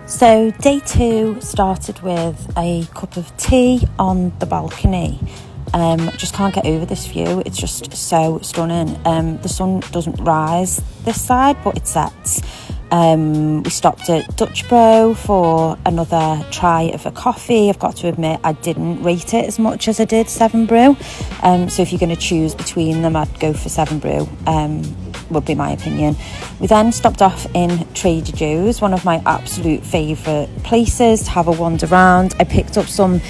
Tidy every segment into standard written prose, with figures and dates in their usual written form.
So day 2 started with a cup of tea on the balcony. Just can't get over this view. It's just so stunning. The sun doesn't rise this side, but it sets. We stopped at Dutch Bro for another try of a coffee. I've got to admit I didn't rate it as much as I did Severn Brew. So if you're going to choose between them, I'd go for Severn Brew. Would be my opinion. We then stopped off in Trader Joe's, one of my absolute favourite places to have a wander around. I picked up some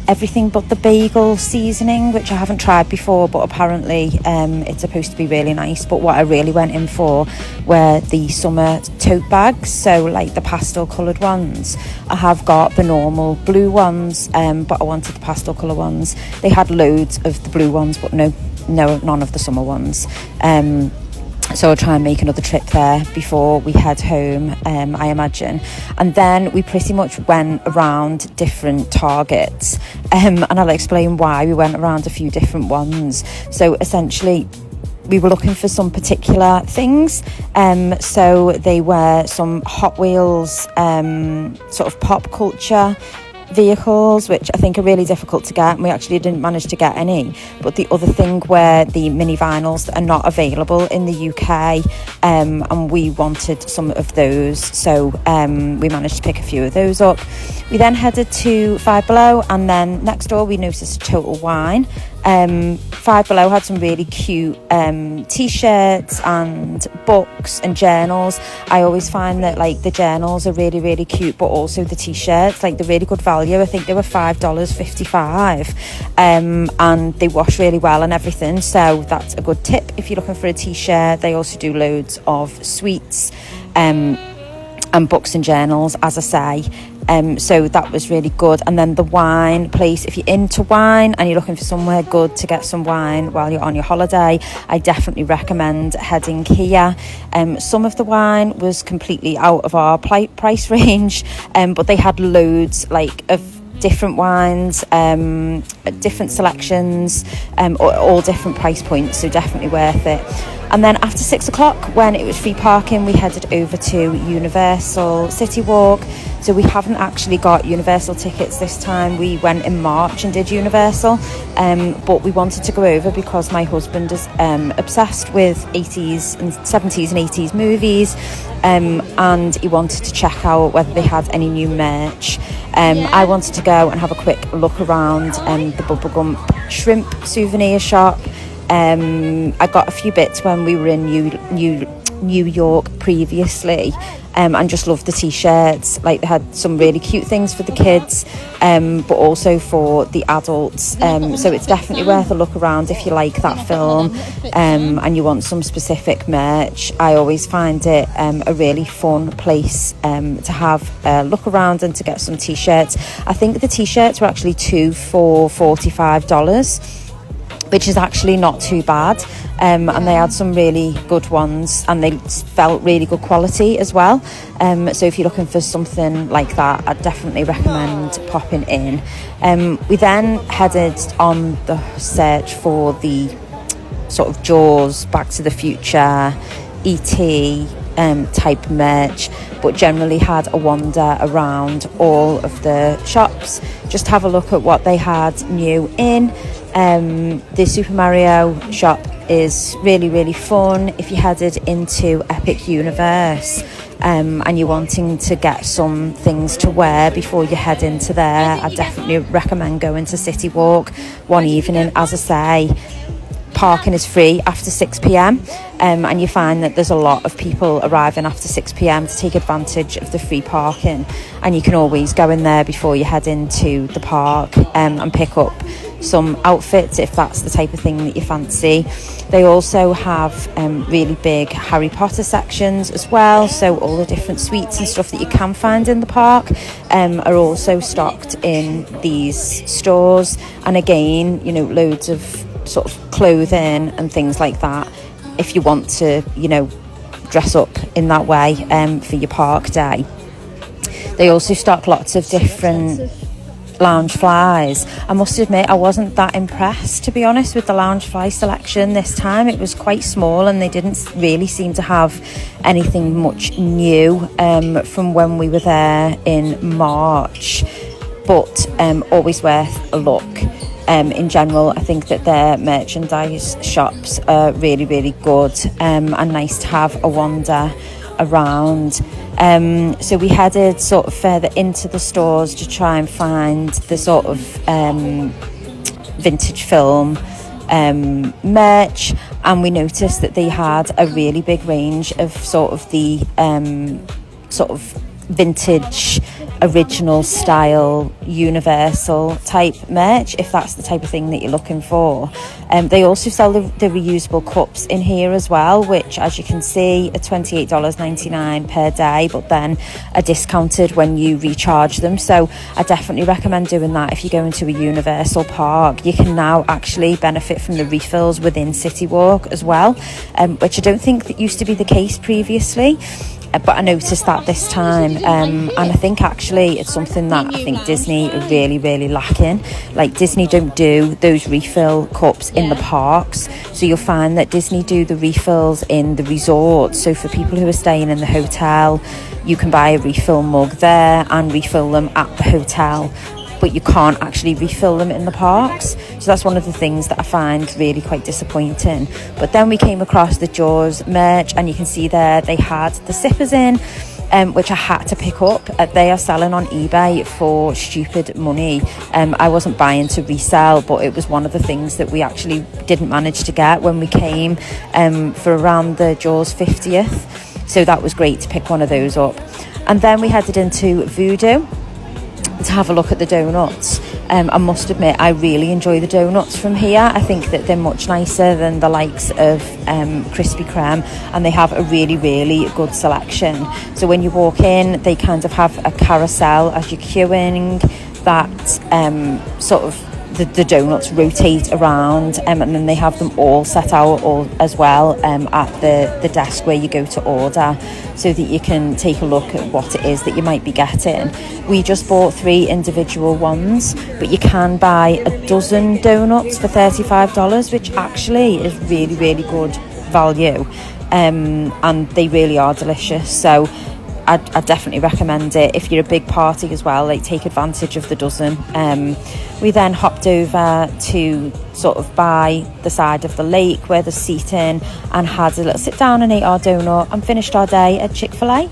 everything but the bagel seasoning, which I haven't tried before, but apparently it's supposed to be really nice. But what I really went in for were the summer tote bags, so like the pastel coloured ones. I have got the normal blue ones, but I wanted the pastel colour ones. They had loads of the blue ones, but none of the summer ones. So I'll try and make another trip there before we head home, I imagine. And then we pretty much went around different Targets, and I'll explain why we went around a few different ones. So essentially, we were looking for some particular things. So they were some Hot Wheels sort of pop culture vehicles, which I think are really difficult to get, and we actually didn't manage to get any. But the other thing were the mini vinyls that are not available in the UK, and we wanted some of those, so we managed to pick a few of those up. We then headed to Five Below, and then next door we noticed Total Wine. Five Below had some really cute t-shirts and books and journals. I always find that like the journals are really, really cute, but also the t-shirts, like they're really good value. I think they were $5.55, and they wash really well and everything, so that's a good tip if you're looking for a t-shirt. They also do loads of sweets and books and journals, as I say. So that was really good. And then the wine place, if you're into wine and you're looking for somewhere good to get some wine while you're on your holiday, I definitely recommend heading here. Some of the wine was completely out of our price range, but they had loads of different wines, different selections, all different price points, so definitely worth it. And then after 6 o'clock, when it was free parking, we headed over to Universal City Walk. So we haven't actually got Universal tickets this time. We went in March and did Universal, but we wanted to go over because my husband is obsessed with 80s and 70s and 80s movies, and he wanted to check out whether they had any new merch. I wanted to go and have a quick look around the Bubblegum Shrimp souvenir shop. I got a few bits when we were in New York previously, and just loved the t-shirts. Like they had some really cute things for the kids, but also for the adults, so it's definitely worth a look around if you like that film, and you want some specific merch. I always find it a really fun place to have a look around and to get some t-shirts. I think the t-shirts were actually 2 for $45, which is actually not too bad, and they had some really good ones, and they felt really good quality as well. So if you're looking for something like that, I'd definitely recommend popping in. We then headed on the search for the sort of Jaws, Back to the Future, E.T. Type merch, but generally had a wander around all of the shops, just have a look at what they had new in. The Super Mario shop is really, really fun. If you headed into Epic Universe and you're wanting to get some things to wear before you head into there, I definitely recommend going to City Walk one evening. As I say, parking is free after 6 p.m, and you find that there's a lot of people arriving after 6 p.m. to take advantage of the free parking, and you can always go in there before you head into the park and pick up some outfits if that's the type of thing that you fancy. They also have really big Harry Potter sections as well, so all the different sweets and stuff that you can find in the park are also stocked in these stores. And again, loads of sort of clothing and things like that if you want to dress up in that way for your park day. They also stock lots of different Loungeflies. I must admit I wasn't that impressed, to be honest, with the Loungefly selection this time. It was quite small and they didn't really seem to have anything much new from when we were there in March, but always worth a look. In general, I think that their merchandise shops are really, really good and nice to have a wander around. So we headed sort of further into the stores to try and find the sort of vintage film merch, and we noticed that they had a really big range of sort of the sort of vintage original style universal type merch, if that's the type of thing that you're looking for. They also sell the reusable cups in here as well, which, as you can see, are $28.99 per day, but then are discounted when you recharge them. So I definitely recommend doing that if you go into a Universal park. You can now actually benefit from the refills within City Walk as well, which I don't think that used to be the case previously. But I noticed that this time, and I think actually it's something that I think Disney are really, really lacking. Like, Disney don't do those refill cups in the parks, so you'll find that Disney do the refills in the resort. So for people who are staying in the hotel, you can buy a refill mug there and refill them at the hotel, but you can't actually refill them in the parks. So that's one of the things that I find really quite disappointing. But then we came across the Jaws merch, and you can see there they had the sippers in, which I had to pick up. They are selling on eBay for stupid money. I wasn't buying to resell, but it was one of the things that we actually didn't manage to get when we came for around the Jaws 50th. So that was great to pick one of those up. And then we headed into Voodoo to have a look at the donuts. I must admit I really enjoy the donuts from here. I think that they're much nicer than the likes of Krispy Kreme, and they have a really, really good selection. So when you walk in, they kind of have a carousel as you're queuing that sort of the donuts rotate around, and then they have them all set out all as well at the desk where you go to order, so that you can take a look at what it is that you might be getting. We just bought 3 individual ones, but you can buy a dozen donuts for $35, which actually is really, really good value, and they really are delicious. So I definitely recommend it if you're a big party as well. Like, take advantage of the dozen. We then hopped over to sort of by the side of the lake where there's seating, and had a little sit down and ate our donut and finished our day at Chick-fil-A.